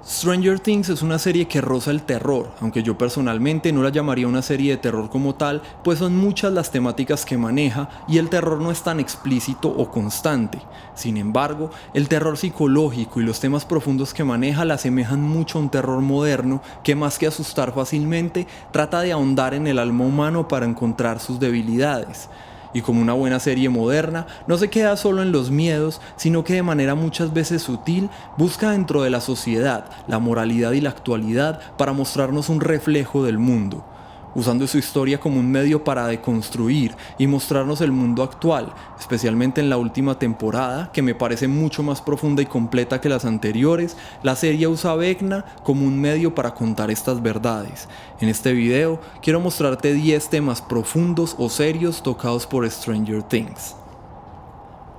Stranger Things es una serie que roza el terror, aunque yo personalmente no la llamaría una serie de terror como tal, pues son muchas las temáticas que maneja y el terror no es tan explícito o constante. Sin embargo, el terror psicológico y los temas profundos que maneja la asemejan mucho a un terror moderno que, más que asustar fácilmente, trata de ahondar en el alma humano para encontrar sus debilidades. Y como una buena serie moderna, no se queda solo en los miedos, sino que de manera muchas veces sutil busca dentro de la sociedad, la moralidad y la actualidad para mostrarnos un reflejo del mundo, usando su historia como un medio para deconstruir y mostrarnos el mundo actual, especialmente en la última temporada, que me parece mucho más profunda y completa que las anteriores. La serie usa a Vecna como un medio para contar estas verdades. En este video quiero mostrarte 10 temas profundos o serios tocados por Stranger Things.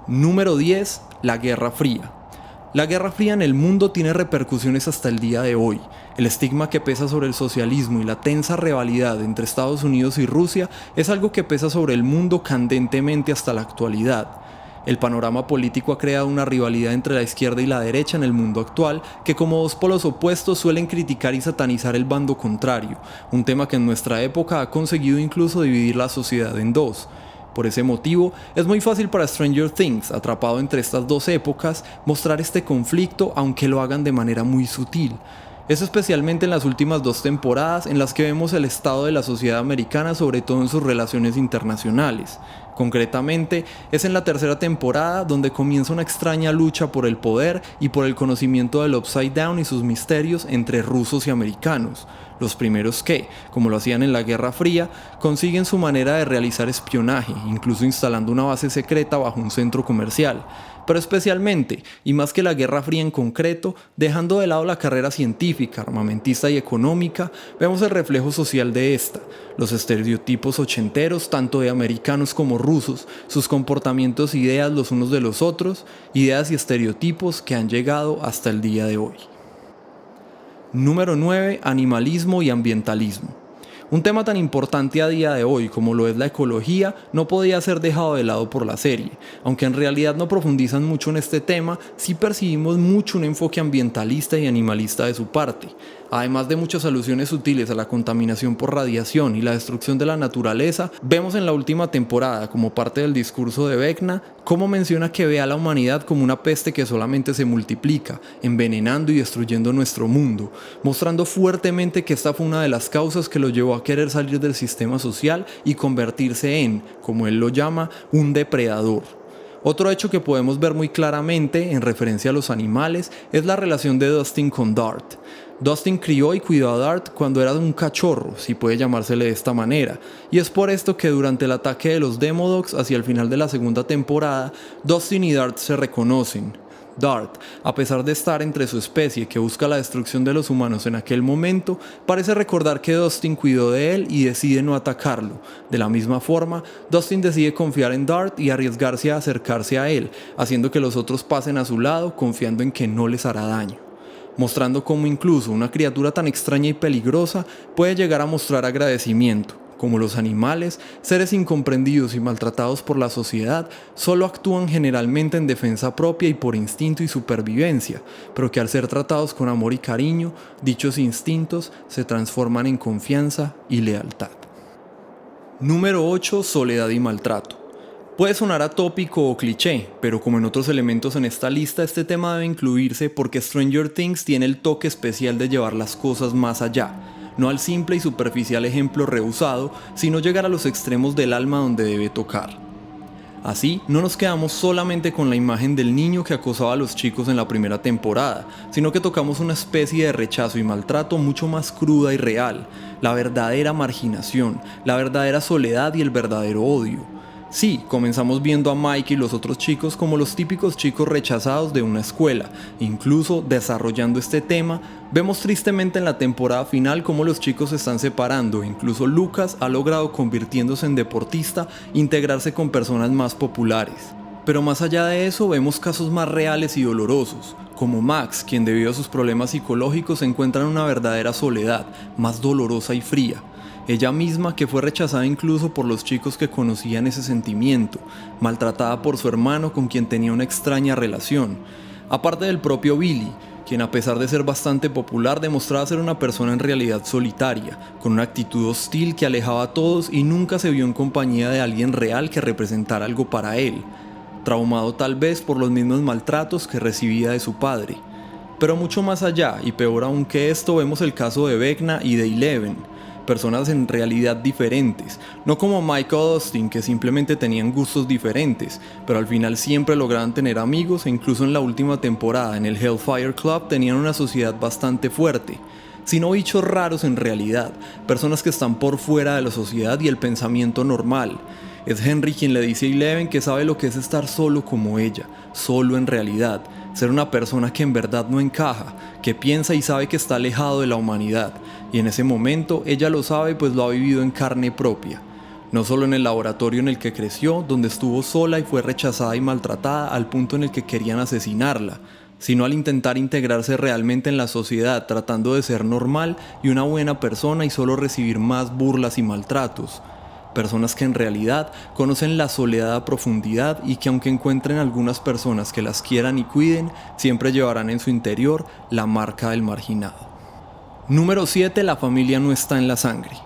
Número 10. La Guerra Fría. La Guerra Fría en el mundo tiene repercusiones hasta el día de hoy. El estigma que pesa sobre el socialismo y la tensa rivalidad entre Estados Unidos y Rusia es algo que pesa sobre el mundo candentemente hasta la actualidad. El panorama político ha creado una rivalidad entre la izquierda y la derecha en el mundo actual, que como dos polos opuestos suelen criticar y satanizar el bando contrario, un tema que en nuestra época ha conseguido incluso dividir la sociedad en dos. Por ese motivo, es muy fácil para Stranger Things, atrapado entre estas dos épocas, mostrar este conflicto, aunque lo hagan de manera muy sutil. Es especialmente en las últimas 2 temporadas en las que vemos el estado de la sociedad americana, sobre todo en sus relaciones internacionales. Concretamente, es en la 3ª temporada donde comienza una extraña lucha por el poder y por el conocimiento del Upside Down y sus misterios entre rusos y americanos. Los primeros que, como lo hacían en la Guerra Fría, consiguen su manera de realizar espionaje, incluso instalando una base secreta bajo un centro comercial. Pero especialmente, y más que la Guerra Fría en concreto, dejando de lado la carrera científica, armamentista y económica, vemos el reflejo social de esta, los estereotipos ochenteros tanto de americanos como rusos, sus comportamientos e ideas los unos de los otros, ideas y estereotipos que han llegado hasta el día de hoy. Número 9. Animalismo y ambientalismo. Un tema tan importante a día de hoy como lo es la ecología no podía ser dejado de lado por la serie. Aunque en realidad no profundizan mucho en este tema, sí percibimos mucho un enfoque ambientalista y animalista de su parte. Además de muchas alusiones sutiles a la contaminación por radiación y la destrucción de la naturaleza, vemos en la última temporada, como parte del discurso de Vecna, cómo menciona que ve a la humanidad como una peste que solamente se multiplica, envenenando y destruyendo nuestro mundo, mostrando fuertemente que esta fue una de las causas que lo llevó a querer salir del sistema social y convertirse en, como él lo llama, un depredador. Otro hecho que podemos ver muy claramente en referencia a los animales es la relación de Dustin con Dart. Dustin crió y cuidó a Dart cuando era un cachorro, si puede llamársele de esta manera, y es por esto que durante el ataque de los Demodogs hacia el final de la 2ª temporada, Dustin y Dart se reconocen. Dart, a pesar de estar entre su especie que busca la destrucción de los humanos en aquel momento, parece recordar que Dustin cuidó de él y decide no atacarlo. De la misma forma, Dustin decide confiar en Dart y arriesgarse a acercarse a él, haciendo que los otros pasen a su lado, confiando en que no les hará daño, mostrando cómo incluso una criatura tan extraña y peligrosa puede llegar a mostrar agradecimiento. Como los animales, seres incomprendidos y maltratados por la sociedad, solo actúan generalmente en defensa propia y por instinto y supervivencia, pero que al ser tratados con amor y cariño, dichos instintos se transforman en confianza y lealtad. Número 8. Soledad y maltrato. Puede sonar atópico o cliché, pero como en otros elementos en esta lista, este tema debe incluirse porque Stranger Things tiene el toque especial de llevar las cosas más allá. No al simple y superficial ejemplo rehusado, sino llegar a los extremos del alma donde debe tocar. Así, no nos quedamos solamente con la imagen del niño que acosaba a los chicos en la 1ª temporada, sino que tocamos una especie de rechazo y maltrato mucho más cruda y real, la verdadera marginación, la verdadera soledad y el verdadero odio. Sí, comenzamos viendo a Mike y los otros chicos como los típicos chicos rechazados de una escuela. Incluso desarrollando este tema, vemos tristemente en la temporada final cómo los chicos se están separando. Incluso Lucas ha logrado, convirtiéndose en deportista, integrarse con personas más populares. Pero más allá de eso, vemos casos más reales y dolorosos, como Max, quien debido a sus problemas psicológicos se encuentra en una verdadera soledad, más dolorosa y fría. Ella misma, que fue rechazada incluso por los chicos que conocían ese sentimiento, maltratada por su hermano con quien tenía una extraña relación. Aparte del propio Billy, quien a pesar de ser bastante popular demostraba ser una persona en realidad solitaria, con una actitud hostil que alejaba a todos y nunca se vio en compañía de alguien real que representara algo para él, traumado tal vez por los mismos maltratos que recibía de su padre. Pero mucho más allá, y peor aún que esto, vemos el caso de Vecna y de Eleven, personas en realidad diferentes, no como Mike o Dustin, que simplemente tenían gustos diferentes, pero al final siempre lograban tener amigos e incluso en la última temporada en el Hellfire Club tenían una sociedad bastante fuerte, sino bichos raros en realidad, personas que están por fuera de la sociedad y el pensamiento normal. Es Henry quien le dice a Eleven que sabe lo que es estar solo como ella, solo en realidad, ser una persona que en verdad no encaja, que piensa y sabe que está alejado de la humanidad, y en ese momento ella lo sabe pues lo ha vivido en carne propia. No solo en el laboratorio en el que creció, donde estuvo sola y fue rechazada y maltratada al punto en el que querían asesinarla, sino al intentar integrarse realmente en la sociedad, tratando de ser normal y una buena persona y solo recibir más burlas y maltratos. Personas que en realidad conocen la soledad a profundidad y que aunque encuentren algunas personas que las quieran y cuiden, siempre llevarán en su interior la marca del marginado. Número 7. La familia no está en la sangre.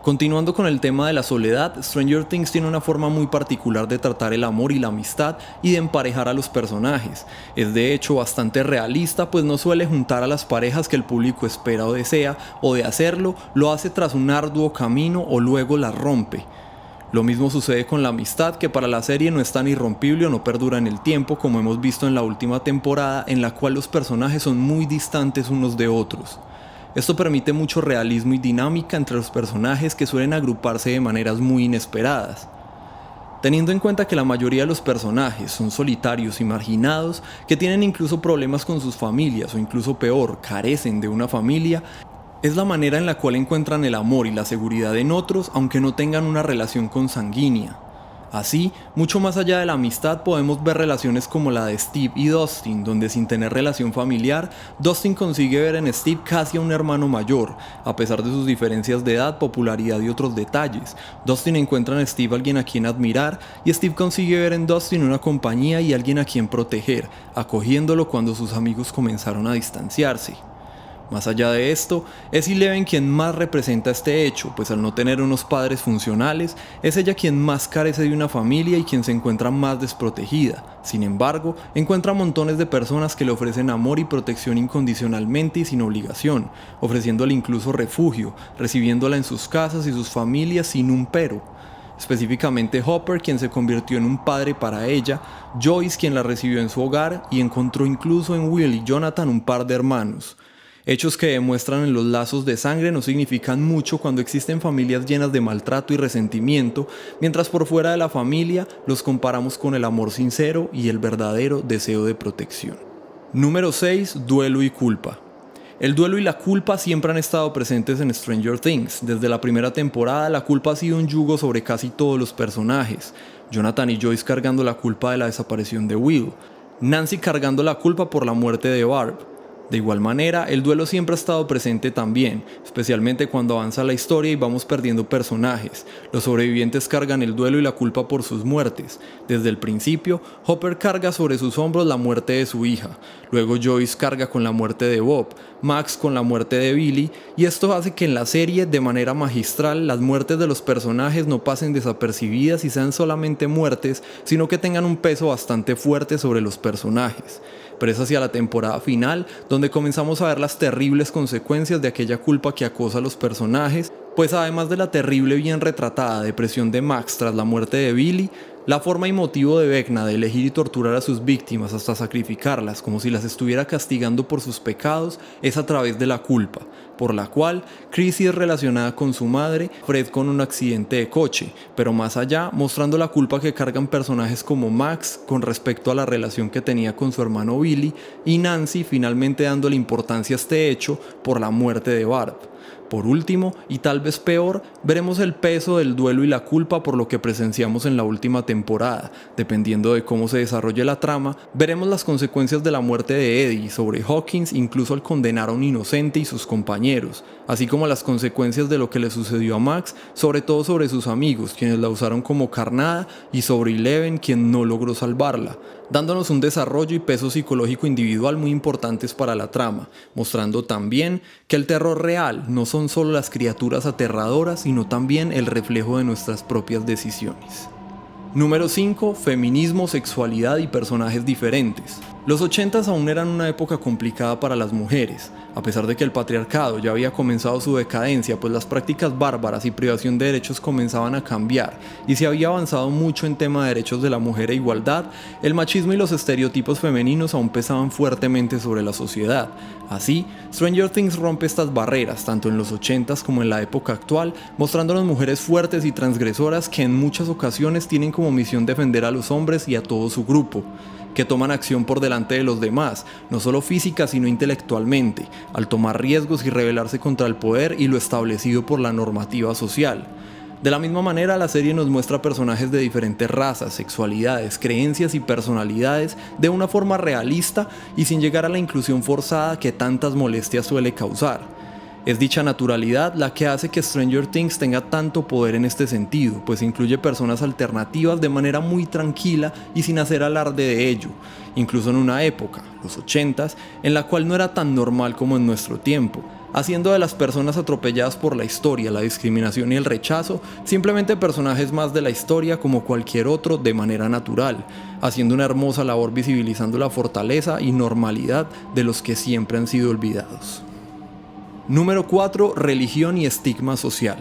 Continuando con el tema de la soledad, Stranger Things tiene una forma muy particular de tratar el amor y la amistad y de emparejar a los personajes. Es de hecho bastante realista, pues no suele juntar a las parejas que el público espera o desea, o de hacerlo, lo hace tras un arduo camino o luego las rompe. Lo mismo sucede con la amistad, que para la serie no es tan irrompible o no perdura en el tiempo como hemos visto en la última temporada, en la cual los personajes son muy distantes unos de otros. Esto permite mucho realismo y dinámica entre los personajes que suelen agruparse de maneras muy inesperadas. Teniendo en cuenta que la mayoría de los personajes son solitarios y marginados, que tienen incluso problemas con sus familias o incluso peor, carecen de una familia, es la manera en la cual encuentran el amor y la seguridad en otros aunque no tengan una relación consanguínea. Así, mucho más allá de la amistad podemos ver relaciones como la de Steve y Dustin, donde sin tener relación familiar, Dustin consigue ver en Steve casi a un hermano mayor, a pesar de sus diferencias de edad, popularidad y otros detalles. Dustin encuentra en Steve alguien a quien admirar y Steve consigue ver en Dustin una compañía y alguien a quien proteger, acogiéndolo cuando sus amigos comenzaron a distanciarse. Más allá de esto, es Eleven quien más representa este hecho, pues al no tener unos padres funcionales, es ella quien más carece de una familia y quien se encuentra más desprotegida. Sin embargo, encuentra montones de personas que le ofrecen amor y protección incondicionalmente y sin obligación, ofreciéndole incluso refugio, recibiéndola en sus casas y sus familias sin un pero. Específicamente Hopper, quien se convirtió en un padre para ella, Joyce, quien la recibió en su hogar y encontró incluso en Will y Jonathan un par de hermanos. Hechos que demuestran en los lazos de sangre no significan mucho cuando existen familias llenas de maltrato y resentimiento, mientras por fuera de la familia los comparamos con el amor sincero y el verdadero deseo de protección. Número 6. Duelo y culpa. El duelo y la culpa siempre han estado presentes en Stranger Things. Desde la primera temporada, la culpa ha sido un yugo sobre casi todos los personajes. Jonathan y Joyce cargando la culpa de la desaparición de Will. Nancy cargando la culpa por la muerte de Barb. De igual manera, el duelo siempre ha estado presente también, especialmente cuando avanza la historia y vamos perdiendo personajes. Los sobrevivientes cargan el duelo y la culpa por sus muertes. Desde el principio, Hopper carga sobre sus hombros la muerte de su hija. Luego Joyce carga con la muerte de Bob, Max con la muerte de Billy, y esto hace que en la serie, de manera magistral, las muertes de los personajes no pasen desapercibidas y sean solamente muertes, sino que tengan un peso bastante fuerte sobre los personajes. Pero es hacia la temporada final donde comenzamos a ver las terribles consecuencias de aquella culpa que acosa a los personajes, pues además de la terrible bien retratada depresión de Max tras la muerte de Billy, la forma y motivo de Vecna de elegir y torturar a sus víctimas hasta sacrificarlas como si las estuviera castigando por sus pecados es a través de la culpa, por la cual Chrissy es relacionada con su madre, Fred con un accidente de coche, pero más allá mostrando la culpa que cargan personajes como Max con respecto a la relación que tenía con su hermano Billy y Nancy finalmente dándole importancia a este hecho por la muerte de Barb. Por último, y tal vez peor, veremos el peso del duelo y la culpa por lo que presenciamos en la última temporada, dependiendo de cómo se desarrolle la trama, veremos las consecuencias de la muerte de Eddie sobre Hawkins, incluso al condenar a un inocente y sus compañeros, así como las consecuencias de lo que le sucedió a Max, sobre todo sobre sus amigos, quienes la usaron como carnada, y sobre Eleven, quien no logró salvarla, dándonos un desarrollo y peso psicológico individual muy importantes para la trama, mostrando también que el terror real no son solo las criaturas aterradoras, sino también el reflejo de nuestras propias decisiones. Número 5. Feminismo, sexualidad y personajes diferentes. Los 80s aún eran una época complicada para las mujeres, a pesar de que el patriarcado ya había comenzado su decadencia, pues las prácticas bárbaras y privación de derechos comenzaban a cambiar, y se había avanzado mucho en tema de derechos de la mujer e igualdad. El machismo y los estereotipos femeninos aún pesaban fuertemente sobre la sociedad. Así, Stranger Things rompe estas barreras, tanto en los 80s como en la época actual, mostrándonos mujeres fuertes y transgresoras que en muchas ocasiones tienen como misión defender a los hombres y a todo su grupo, que toman acción por delante de los demás, no solo física sino intelectualmente, al tomar riesgos y rebelarse contra el poder y lo establecido por la normativa social. De la misma manera, la serie nos muestra personajes de diferentes razas, sexualidades, creencias y personalidades de una forma realista y sin llegar a la inclusión forzada que tantas molestias suele causar. Es dicha naturalidad la que hace que Stranger Things tenga tanto poder en este sentido, pues incluye personas alternativas de manera muy tranquila y sin hacer alarde de ello, incluso en una época, los 80s, en la cual no era tan normal como en nuestro tiempo, haciendo de las personas atropelladas por la historia, la discriminación y el rechazo simplemente personajes más de la historia como cualquier otro de manera natural, haciendo una hermosa labor visibilizando la fortaleza y normalidad de los que siempre han sido olvidados. Número 4. Religión y estigma social.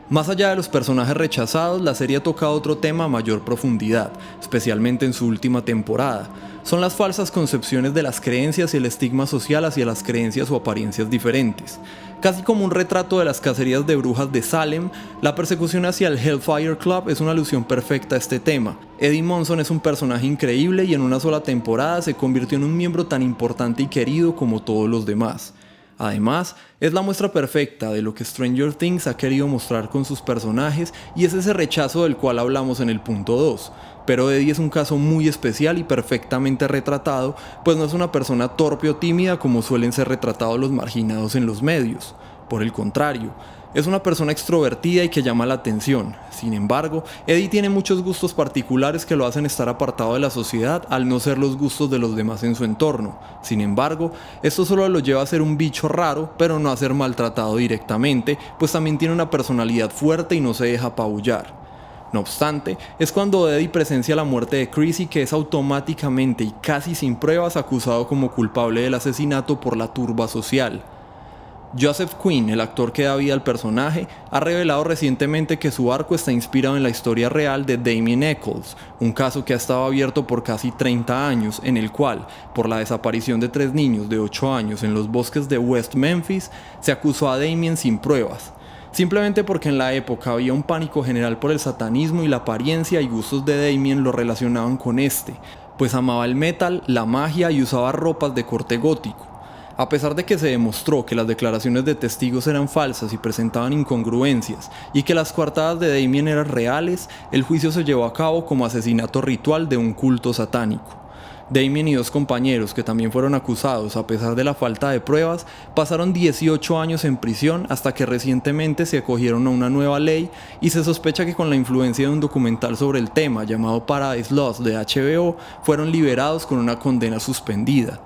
Más allá de los personajes rechazados, la serie toca otro tema a mayor profundidad, especialmente en su última temporada. Son las falsas concepciones de las creencias y el estigma social hacia las creencias o apariencias diferentes. Casi como un retrato de las cacerías de brujas de Salem, la persecución hacia el Hellfire Club es una alusión perfecta a este tema. Eddie Munson es un personaje increíble y en una sola temporada se convirtió en un miembro tan importante y querido como todos los demás. Además, es la muestra perfecta de lo que Stranger Things ha querido mostrar con sus personajes y es ese rechazo del cual hablamos en el punto 2. Pero Eddie es un caso muy especial y perfectamente retratado, pues no es una persona torpe o tímida como suelen ser retratados los marginados en los medios. Por el contrario, es una persona extrovertida y que llama la atención. Sin embargo, Eddie tiene muchos gustos particulares que lo hacen estar apartado de la sociedad al no ser los gustos de los demás en su entorno. Sin embargo, esto solo lo lleva a ser un bicho raro, pero no a ser maltratado directamente, pues también tiene una personalidad fuerte y no se deja apabullar. No obstante, es cuando Eddie presencia la muerte de Chrissy que es automáticamente y casi sin pruebas acusado como culpable del asesinato por la turba social. Joseph Quinn, el actor que da vida al personaje, ha revelado recientemente que su arco está inspirado en la historia real de Damien Echols, un caso que ha estado abierto por casi 30 años, en el cual, por la desaparición de 3 niños de 8 años en los bosques de West Memphis, se acusó a Damien sin pruebas, simplemente porque en la época había un pánico general por el satanismo y la apariencia y gustos de Damien lo relacionaban con este, pues amaba el metal, la magia y usaba ropas de corte gótico. A pesar de que se demostró que las declaraciones de testigos eran falsas y presentaban incongruencias, y que las coartadas de Damien eran reales, el juicio se llevó a cabo como asesinato ritual de un culto satánico. Damien y 2 compañeros, que también fueron acusados a pesar de la falta de pruebas, pasaron 18 años en prisión hasta que recientemente se acogieron a una nueva ley y se sospecha que con la influencia de un documental sobre el tema llamado Paradise Lost de HBO, fueron liberados con una condena suspendida.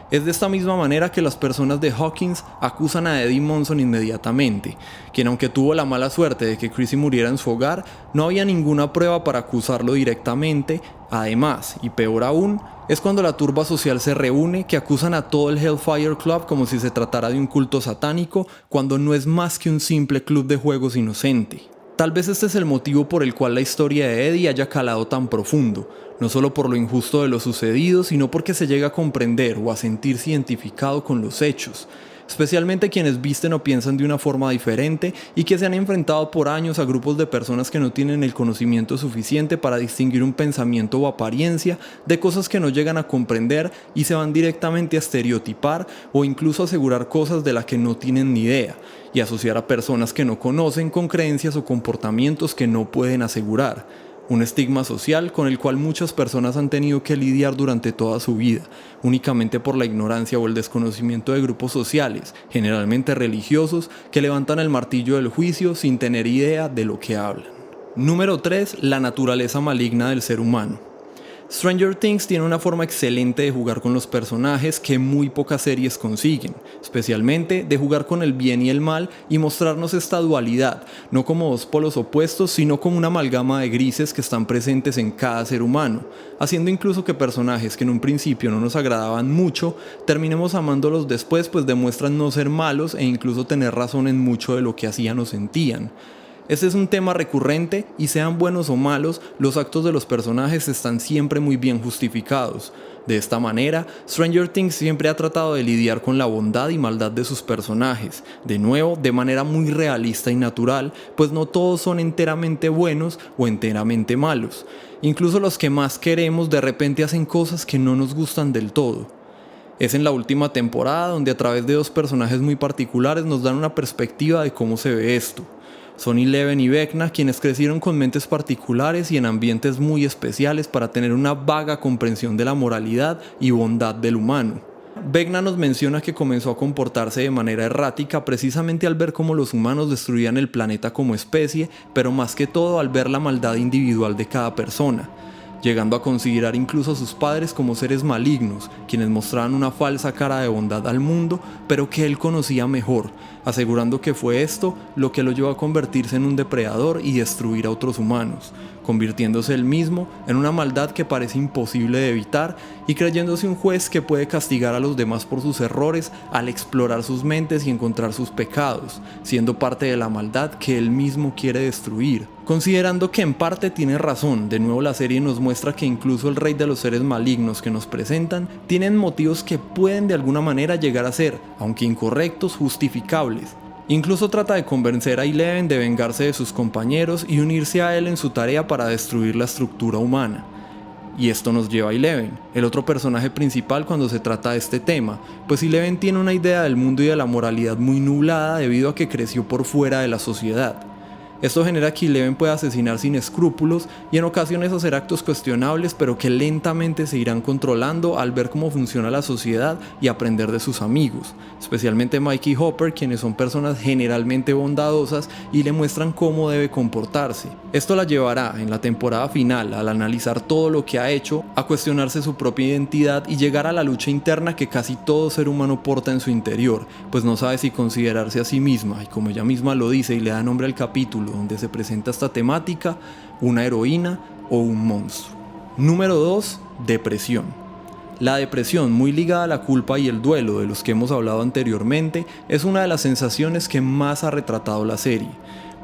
Es de esta misma manera que las personas de Hawkins acusan a Eddie Munson inmediatamente, quien aunque tuvo la mala suerte de que Chrissy muriera en su hogar, no había ninguna prueba para acusarlo directamente. Además, y peor aún, es cuando la turba social se reúne que acusan a todo el Hellfire Club como si se tratara de un culto satánico, cuando no es más que un simple club de juegos inocente. Tal vez este es el motivo por el cual la historia de Eddie haya calado tan profundo, no solo por lo injusto de lo sucedido, sino porque se llega a comprender o a sentirse identificado con los hechos, especialmente quienes visten o piensan de una forma diferente y que se han enfrentado por años a grupos de personas que no tienen el conocimiento suficiente para distinguir un pensamiento o apariencia de cosas que no llegan a comprender y se van directamente a estereotipar o incluso a asegurar cosas de las que no tienen ni idea y asociar a personas que no conocen con creencias o comportamientos que no pueden asegurar. un estigma social con el cual muchas personas han tenido que lidiar durante toda su vida, únicamente por la ignorancia o el desconocimiento de grupos sociales, generalmente religiosos, que levantan el martillo del juicio sin tener idea de lo que hablan. Número 3. La naturaleza maligna del ser humano. Stranger Things tiene una forma excelente de jugar con los personajes que muy pocas series consiguen, especialmente de jugar con el bien y el mal y mostrarnos esta dualidad, no como dos polos opuestos, sino como una amalgama de grises que están presentes en cada ser humano, haciendo incluso que personajes que en un principio no nos agradaban mucho, terminemos amándolos después, pues demuestran no ser malos e incluso tener razón en mucho de lo que hacían o sentían. Este es un tema recurrente y sean buenos o malos, los actos de los personajes están siempre muy bien justificados. De esta manera, Stranger Things siempre ha tratado de lidiar con la bondad y maldad de sus personajes, de nuevo de manera muy realista y natural, pues no todos son enteramente buenos o enteramente malos. Incluso los que más queremos de repente hacen cosas que no nos gustan del todo. Es en la última temporada donde a través de dos personajes muy particulares nos dan una perspectiva de cómo se ve esto. Son Eleven y Vecna quienes crecieron con mentes particulares y en ambientes muy especiales para tener una vaga comprensión de la moralidad y bondad del humano. Vecna nos menciona que comenzó a comportarse de manera errática precisamente al ver cómo los humanos destruían el planeta como especie, pero más que todo al ver la maldad individual de cada persona, llegando a considerar incluso a sus padres como seres malignos, quienes mostraban una falsa cara de bondad al mundo, pero que él conocía mejor, asegurando que fue esto lo que lo llevó a convertirse en un depredador y destruir a otros humanos, convirtiéndose él mismo en una maldad que parece imposible de evitar y creyéndose un juez que puede castigar a los demás por sus errores al explorar sus mentes y encontrar sus pecados, siendo parte de la maldad que él mismo quiere destruir. Considerando que en parte tiene razón, de nuevo la serie nos muestra que incluso el rey de los seres malignos que nos presentan tienen motivos que pueden de alguna manera llegar a ser, aunque incorrectos, justificables. Incluso trata de convencer a Eleven de vengarse de sus compañeros y unirse a él en su tarea para destruir la estructura humana. Y esto nos lleva a Eleven, el otro personaje principal cuando se trata de este tema, pues Eleven tiene una idea del mundo y de la moralidad muy nublada debido a que creció por fuera de la sociedad. Esto genera que Eleven pueda asesinar sin escrúpulos y en ocasiones hacer actos cuestionables, pero que lentamente se irán controlando al ver cómo funciona la sociedad y aprender de sus amigos, especialmente Mike y Hopper, quienes son personas generalmente bondadosas y le muestran cómo debe comportarse. Esto la llevará en la temporada final, al analizar todo lo que ha hecho, a cuestionarse su propia identidad y llegar a la lucha interna que casi todo ser humano porta en su interior, pues no sabe si considerarse a sí misma, y como ella misma lo dice y le da nombre al capítulo donde se presenta esta temática, una heroína o un monstruo. Número 2. Depresión. La depresión, muy ligada a la culpa y el duelo de los que hemos hablado anteriormente, es una de las sensaciones que más ha retratado la serie.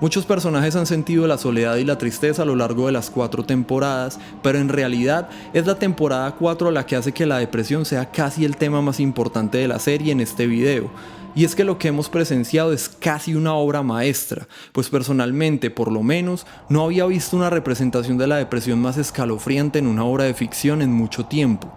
Muchos personajes han sentido la soledad y la tristeza a lo largo de las 4 temporadas, pero en realidad es la temporada 4 la que hace que la depresión sea casi el tema más importante de la serie en este video. Y es que lo que hemos presenciado es casi una obra maestra, pues personalmente, por lo menos, no había visto una representación de la depresión más escalofriante en una obra de ficción en mucho tiempo.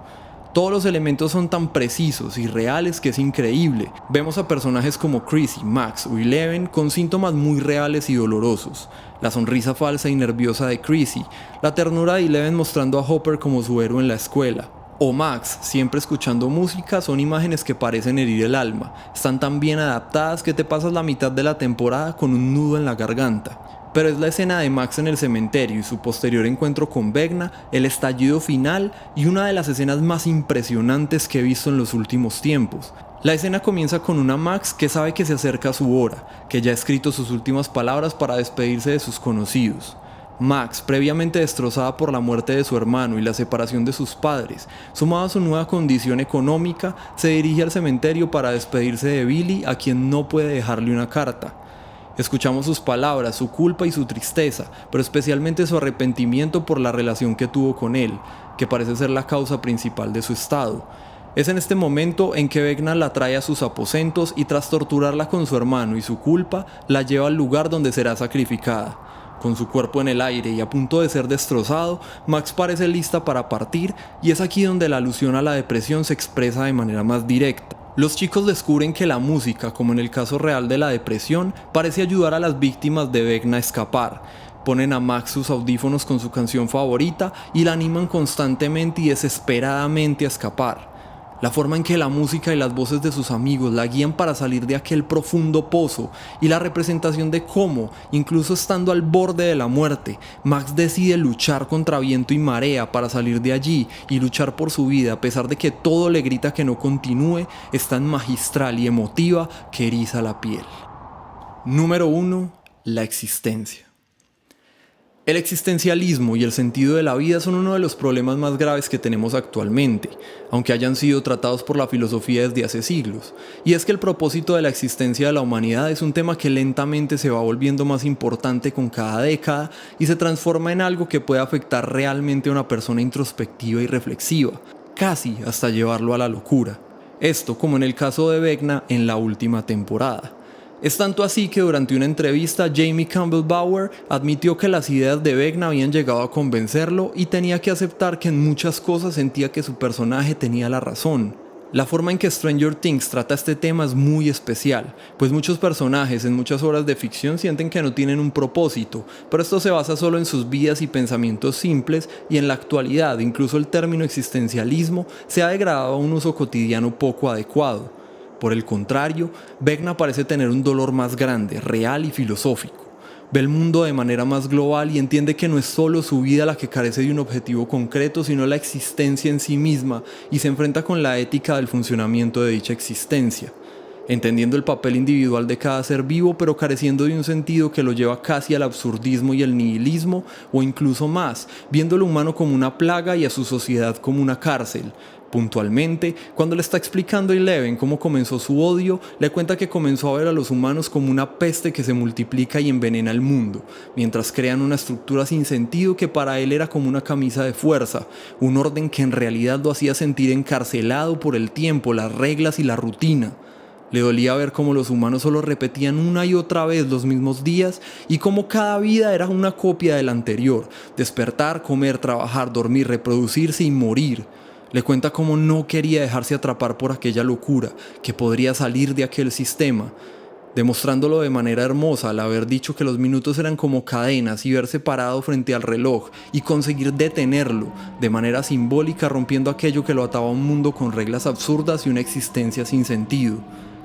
Todos los elementos son tan precisos y reales que es increíble. Vemos a personajes como Chrissy, Max o Eleven con síntomas muy reales y dolorosos. La sonrisa falsa y nerviosa de Chrissy, la ternura de Eleven mostrando a Hopper como su héroe en la escuela. O Max, siempre escuchando música, son imágenes que parecen herir el alma. Están tan bien adaptadas que te pasas la mitad de la temporada con un nudo en la garganta. Pero es la escena de Max en el cementerio y su posterior encuentro con Vecna, el estallido final y una de las escenas más impresionantes que he visto en los últimos tiempos. La escena comienza con una Max que sabe que se acerca su hora, que ya ha escrito sus últimas palabras para despedirse de sus conocidos. Max, previamente destrozada por la muerte de su hermano y la separación de sus padres, sumado a su nueva condición económica, se dirige al cementerio para despedirse de Billy, a quien no puede dejarle una carta. Escuchamos sus palabras, su culpa y su tristeza, pero especialmente su arrepentimiento por la relación que tuvo con él, que parece ser la causa principal de su estado. Es en este momento en que Vecna la trae a sus aposentos y tras torturarla con su hermano y su culpa, la lleva al lugar donde será sacrificada. Con su cuerpo en el aire y a punto de ser destrozado, Max parece lista para partir y es aquí donde la alusión a la depresión se expresa de manera más directa. Los chicos descubren que la música, como en el caso real de la depresión, parece ayudar a las víctimas de Vecna a escapar, Ponen a Max sus audífonos con su canción favorita y la animan constantemente y desesperadamente a escapar. La forma en que la música y las voces de sus amigos la guían para salir de aquel profundo pozo y la representación de cómo, incluso estando al borde de la muerte, Max decide luchar contra viento y marea para salir de allí y luchar por su vida a pesar de que todo le grita que no continúe, es tan magistral y emotiva que eriza la piel. Número 1. La existencia. El existencialismo y el sentido de la vida son uno de los problemas más graves que tenemos actualmente, aunque hayan sido tratados por la filosofía desde hace siglos. Y es que el propósito de la existencia de la humanidad es un tema que lentamente se va volviendo más importante con cada década y se transforma en algo que puede afectar realmente a una persona introspectiva y reflexiva, casi hasta llevarlo a la locura. Esto como en el caso de Vecna en la última temporada. Es tanto así que durante una entrevista Jamie Campbell Bower admitió que las ideas de Vecna habían llegado a convencerlo y tenía que aceptar que en muchas cosas sentía que su personaje tenía la razón. La forma en que Stranger Things trata este tema es muy especial, pues muchos personajes en muchas obras de ficción sienten que no tienen un propósito, pero esto se basa solo en sus vidas y pensamientos simples y en la actualidad incluso el término existencialismo se ha degradado a un uso cotidiano poco adecuado. Por el contrario, Vecna parece tener un dolor más grande, real y filosófico. Ve el mundo de manera más global y entiende que no es solo su vida la que carece de un objetivo concreto, sino la existencia en sí misma, y se enfrenta con la ética del funcionamiento de dicha existencia, entendiendo el papel individual de cada ser vivo, pero careciendo de un sentido que lo lleva casi al absurdismo y el nihilismo, o incluso más, viendo al humano como una plaga y a su sociedad como una cárcel. Puntualmente, cuando le está explicando a Eleven cómo comenzó su odio, le cuenta que comenzó a ver a los humanos como una peste que se multiplica y envenena el mundo, mientras crean una estructura sin sentido que para él era como una camisa de fuerza, un orden que en realidad lo hacía sentir encarcelado por el tiempo, las reglas y la rutina. Le dolía ver cómo los humanos solo repetían una y otra vez los mismos días y cómo cada vida era una copia de la anterior: despertar, comer, trabajar, dormir, reproducirse y morir. Le cuenta cómo no quería dejarse atrapar por aquella locura, que podría salir de aquel sistema, demostrándolo de manera hermosa al haber dicho que los minutos eran como cadenas y verse parado frente al reloj y conseguir detenerlo de manera simbólica, rompiendo aquello que lo ataba a un mundo con reglas absurdas y una existencia sin sentido,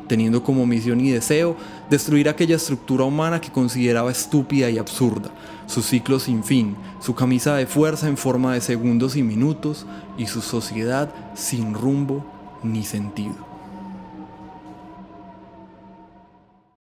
teniendo como misión y deseo destruir aquella estructura humana que consideraba estúpida y absurda, su ciclo sin fin, su camisa de fuerza en forma de segundos y minutos y su sociedad sin rumbo ni sentido.